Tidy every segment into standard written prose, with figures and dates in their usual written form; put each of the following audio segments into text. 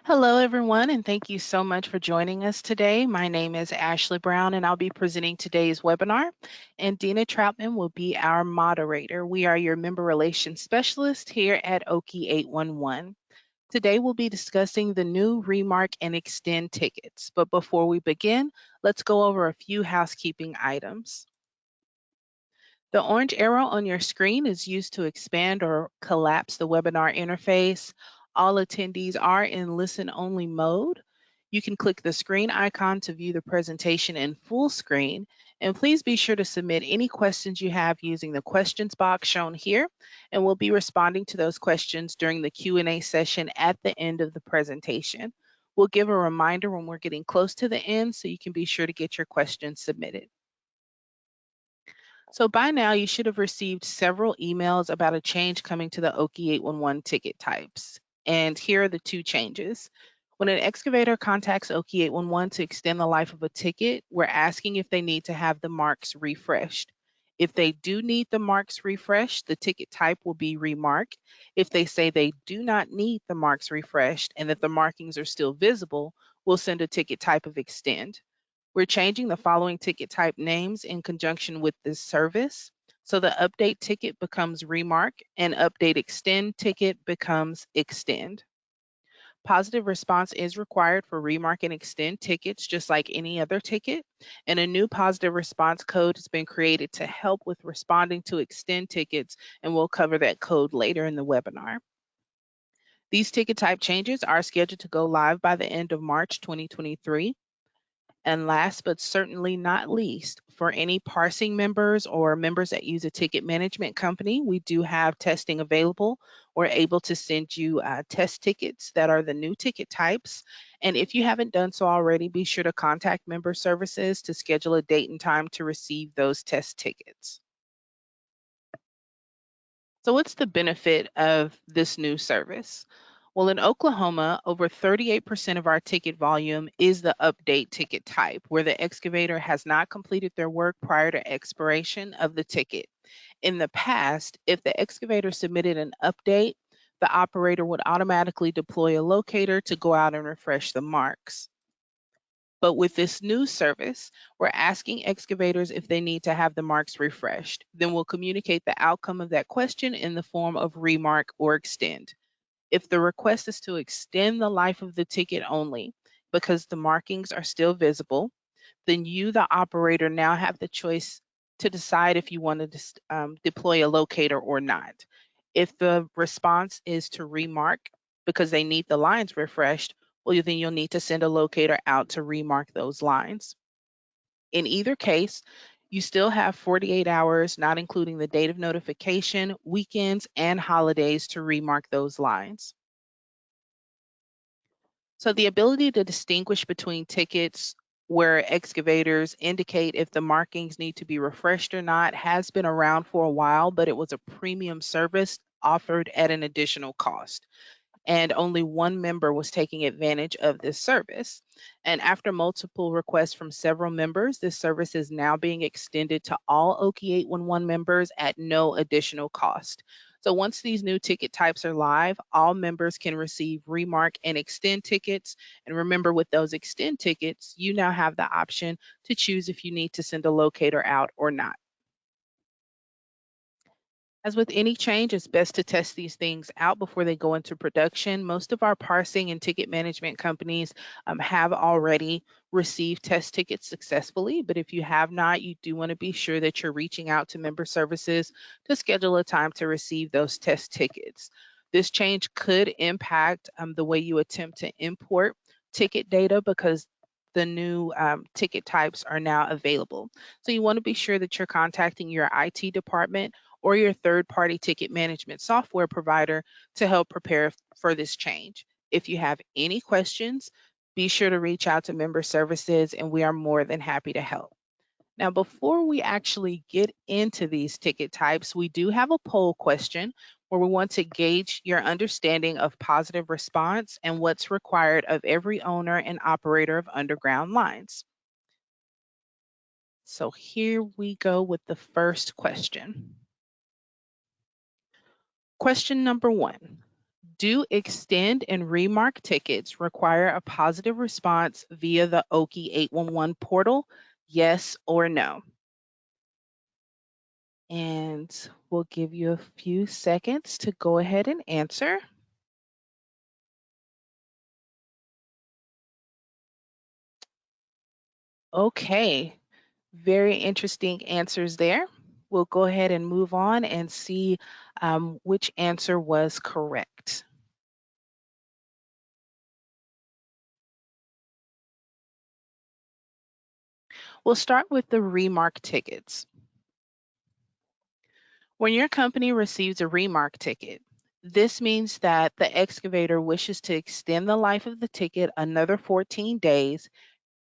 Hello, everyone, and thank you so much for joining us today. My name is Ashley Brown, and I'll be presenting today's webinar, and Dina Troutman will be our moderator. We are your member relations specialist here at OKIE811. Today, we'll be discussing the new Remark and Extend tickets. But before we begin, let's go over a few housekeeping items. The orange arrow on your screen is used to expand or collapse the webinar interface. All attendees are in listen-only mode. You can click the screen icon to view the presentation in full screen. And please be sure to submit any questions you have using the questions box shown here, and we'll be responding to those questions during the Q&A session at the end of the presentation. We'll give a reminder when we're getting close to the end so you can be sure to get your questions submitted. So by now, you should have received several emails about a change coming to the OKIE 811 ticket types. And here are the two changes. When an excavator contacts OKIE 811 to extend the life of a ticket, we're asking if they need to have the marks refreshed. If they do need the marks refreshed, the ticket type will be remark. If they say they do not need the marks refreshed and that the markings are still visible, we'll send a ticket type of extend. We're changing the following ticket type names in conjunction with this service. So the update ticket becomes remark and update extend ticket becomes extend. Positive response is required for remark and extend tickets, just like any other ticket. And a new positive response code has been created to help with responding to extend tickets, and we'll cover that code later in the webinar. These ticket type changes are scheduled to go live by the end of March 2023. And last but certainly not least, for any parsing members or members that use a ticket management company, we do have testing available. We're able to send you test tickets that are the new ticket types. And if you haven't done so already, be sure to contact member services to schedule a date and time to receive those test tickets. So what's the benefit of this new service? Well, in Oklahoma, over 38% of our ticket volume is the update ticket type, where the excavator has not completed their work prior to expiration of the ticket. In the past, if the excavator submitted an update, the operator would automatically deploy a locator to go out and refresh the marks. But with this new service, we're asking excavators if they need to have the marks refreshed. Then we'll communicate the outcome of that question in the form of remark or extend. If the request is to extend the life of the ticket only because the markings are still visible, then you, the operator, now have the choice to decide if you want to deploy a locator or not. If the response is to remark because they need the lines refreshed, well, then you'll need to send a locator out to remark those lines. In either case, you still have 48 hours, not including the date of notification, weekends, and holidays to remark those lines. So the ability to distinguish between tickets where excavators indicate if the markings need to be refreshed or not has been around for a while, but it was a premium service offered at an additional cost. And only one member was taking advantage of this service. And after multiple requests from several members, this service is now being extended to all OKIE 811 members at no additional cost. So once these new ticket types are live, all members can receive remark and extend tickets. And remember, with those extend tickets, you now have the option to choose if you need to send a locator out or not. As with any change, it's best to test these things out before they go into production. Most of our parsing and ticket management companies have already received test tickets successfully, but if you have not, you do want to be sure that you're reaching out to member services to schedule a time to receive those test tickets. This change could impact the way you attempt to import ticket data because the new ticket types are now available. So you want to be sure that you're contacting your IT department or your third-party ticket management software provider to help prepare for this change. If you have any questions, be sure to reach out to member services and we are more than happy to help. Now, before we actually get into these ticket types, we do have a poll question where we want to gauge your understanding of positive response and what's required of every owner and operator of underground lines. So here we go with the first question. Question number 1, Do extend and remark tickets require a positive response via the OKIE 811 portal? Yes or no? And we'll give you a few seconds to go ahead and answer. Okay, very interesting answers there. We'll go ahead and move on and see which answer was correct. We'll start with the remark tickets. When your company receives a remark ticket, this means that the excavator wishes to extend the life of the ticket another 14 days,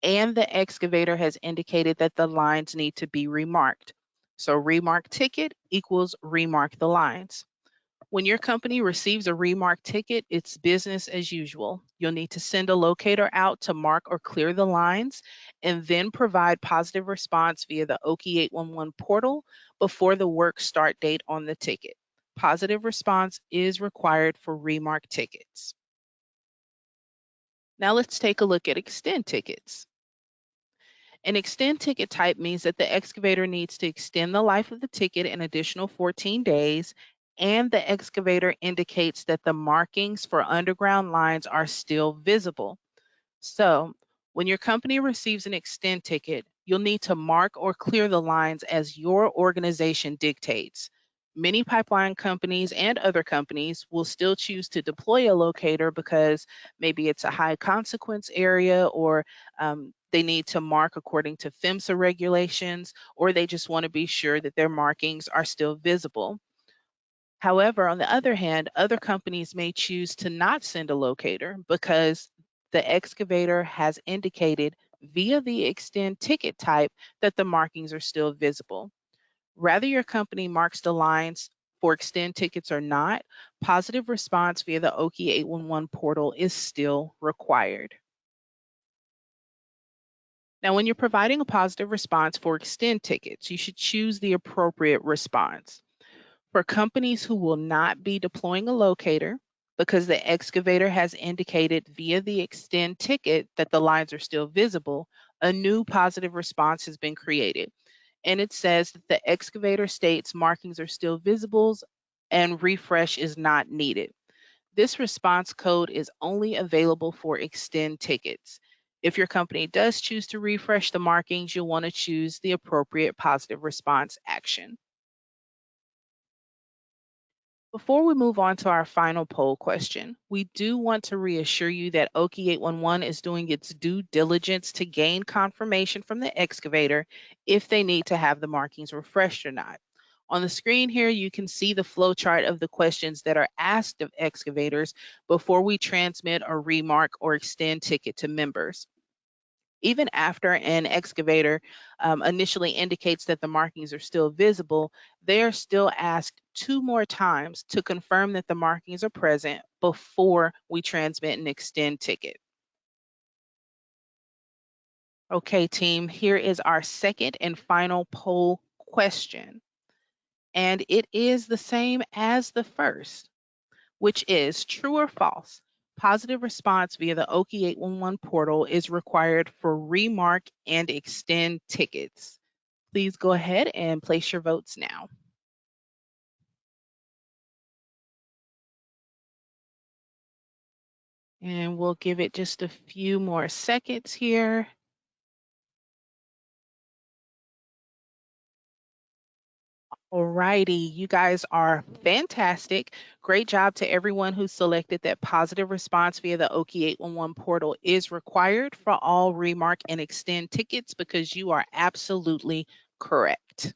and the excavator has indicated that the lines need to be remarked. So remark ticket equals remark the lines. When your company receives a remark ticket, it's business as usual. You'll need to send a locator out to mark or clear the lines and then provide positive response via the OKIE 811 portal before the work start date on the ticket. Positive response is required for remark tickets. Now let's take a look at extend tickets. An extend ticket type means that the excavator needs to extend the life of the ticket an additional 14 days, and the excavator indicates that the markings for underground lines are still visible. So, when your company receives an extend ticket, you'll need to mark or clear the lines as your organization dictates. Many pipeline companies and other companies will still choose to deploy a locator because maybe it's a high consequence area, or they need to mark according to PHMSA regulations, or they just want to be sure that their markings are still visible. However, on the other hand, other companies may choose to not send a locator because the excavator has indicated via the extend ticket type that the markings are still visible. Whether your company marks the lines for extend tickets or not, positive response via the OKIE 811 portal is still required. Now, when you're providing a positive response for extend tickets, you should choose the appropriate response. For companies who will not be deploying a locator because the excavator has indicated via the extend ticket that the lines are still visible, a new positive response has been created. And it says that the excavator states markings are still visible and refresh is not needed. This response code is only available for extend tickets. If your company does choose to refresh the markings, you'll want to choose the appropriate positive response action. Before we move on to our final poll question, we do want to reassure you that OKIE 811 is doing its due diligence to gain confirmation from the excavator if they need to have the markings refreshed or not. On the screen here, you can see the flowchart of the questions that are asked of excavators before we transmit or remark or extend ticket to members. Even after an excavator initially indicates that the markings are still visible, they are still asked two more times to confirm that the markings are present before we transmit an extend ticket. Okay, team, here is our second and final poll question. And it is the same as the first, which is true or false. Positive response via the OKIE 811 portal is required for remark and extend tickets. Please go ahead and place your votes now. And we'll give it just a few more seconds here. Alrighty, you guys are fantastic. Great job to everyone who selected that positive response via the OKIE 811 portal is required for all remark and extend tickets because you are absolutely correct.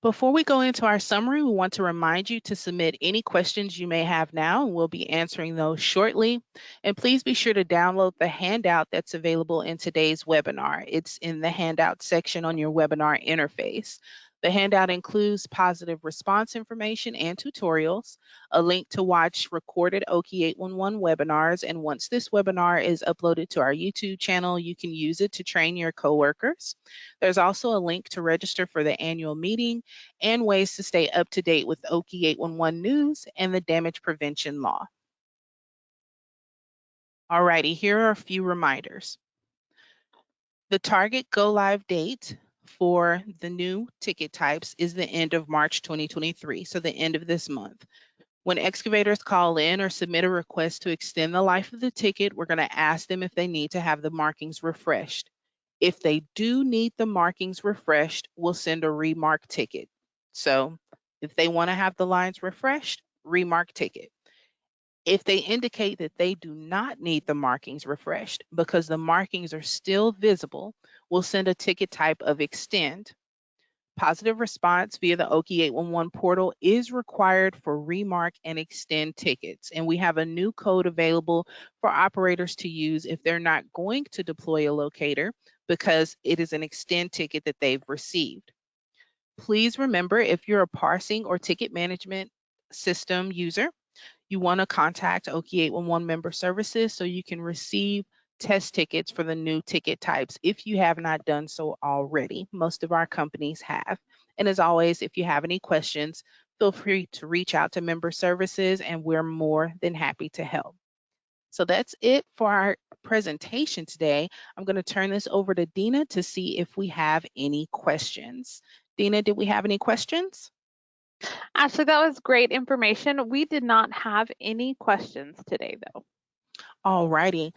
Before we go into our summary, we want to remind you to submit any questions you may have now, and we'll be answering those shortly. And please be sure to download the handout that's available in today's webinar. It's in the handout section on your webinar interface. The handout includes positive response information and tutorials, a link to watch recorded OKIE811 webinars, and once this webinar is uploaded to our YouTube channel, you can use it to train your coworkers. There's also a link to register for the annual meeting and ways to stay up to date with OKIE811 news and the damage prevention law. Alrighty, here are a few reminders. The target go live date for the new ticket types is the end of March 2023, so the end of this month. When excavators call in or submit a request to extend the life of the ticket, we're going to ask them if they need to have the markings refreshed. If they do need the markings refreshed, we'll send a remark ticket. So if they want to have the lines refreshed, remark ticket. If they indicate that they do not need the markings refreshed because the markings are still visible, we'll send a ticket type of extend. Positive response via the OKIE811 portal is required for remark and extend tickets. And we have a new code available for operators to use if they're not going to deploy a locator because it is an extend ticket that they've received. Please remember, if you're a parsing or ticket management system user, you want to contact OKIE811 member services so you can receive test tickets for the new ticket types if you have not done so already. Most of our companies have. And as always, if you have any questions, feel free to reach out to member services and we're more than happy to help. So that's it for our presentation today. I'm going to turn this over to Dina to see if we have any questions. Dina, did we have any questions? Ashley, that was great information. We did not have any questions today, though. All righty.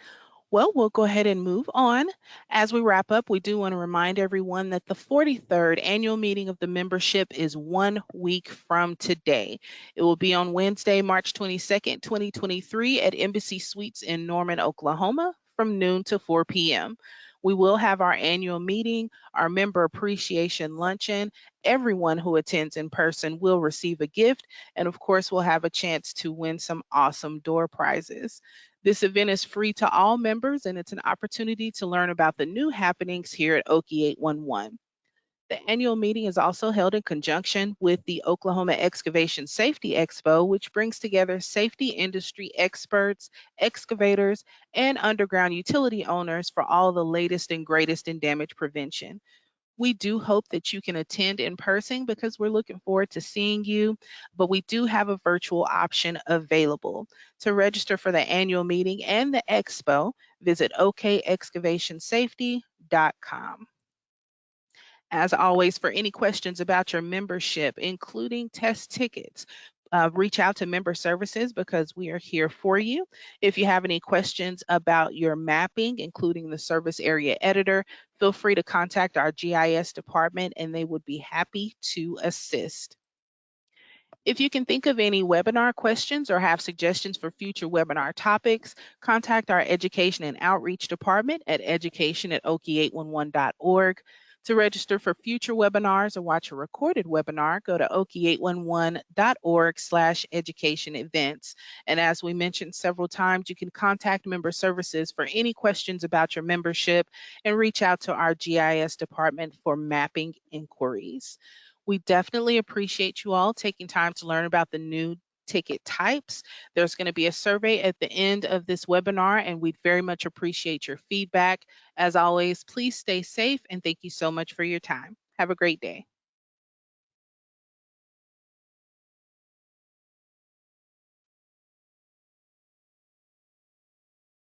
Well, we'll go ahead and move on. As we wrap up, we do want to remind everyone that the 43rd annual meeting of the membership is 1 week from today. It will be on Wednesday, March 22nd, 2023 at Embassy Suites in Norman, Oklahoma from noon to 4 p.m. We will have our annual meeting, our member appreciation luncheon. Everyone who attends in person will receive a gift, and of course, we'll have a chance to win some awesome door prizes. This event is free to all members, and it's an opportunity to learn about the new happenings here at OKIE811. The annual meeting is also held in conjunction with the Oklahoma Excavation Safety Expo, which brings together safety industry experts, excavators, and underground utility owners for all the latest and greatest in damage prevention. We do hope that you can attend in person because we're looking forward to seeing you, but we do have a virtual option available. To register for the annual meeting and the expo, visit okexcavationsafety.com. As always, for any questions about your membership, including test tickets, reach out to member services because we are here for you. If you have any questions about your mapping, including the service area editor, feel free to contact our GIS department and they would be happy to assist. If you can think of any webinar questions or have suggestions for future webinar topics, contact our Education and Outreach Department at education@okie811.org. To register for future webinars or watch a recorded webinar, go to okie811.org/education events. And as we mentioned several times, you can contact member services for any questions about your membership and reach out to our GIS department for mapping inquiries. We definitely appreciate you all taking time to learn about the new ticket types. There's going to be a survey at the end of this webinar, and we'd very much appreciate your feedback. As always, please stay safe, and thank you so much for your time. Have a great day.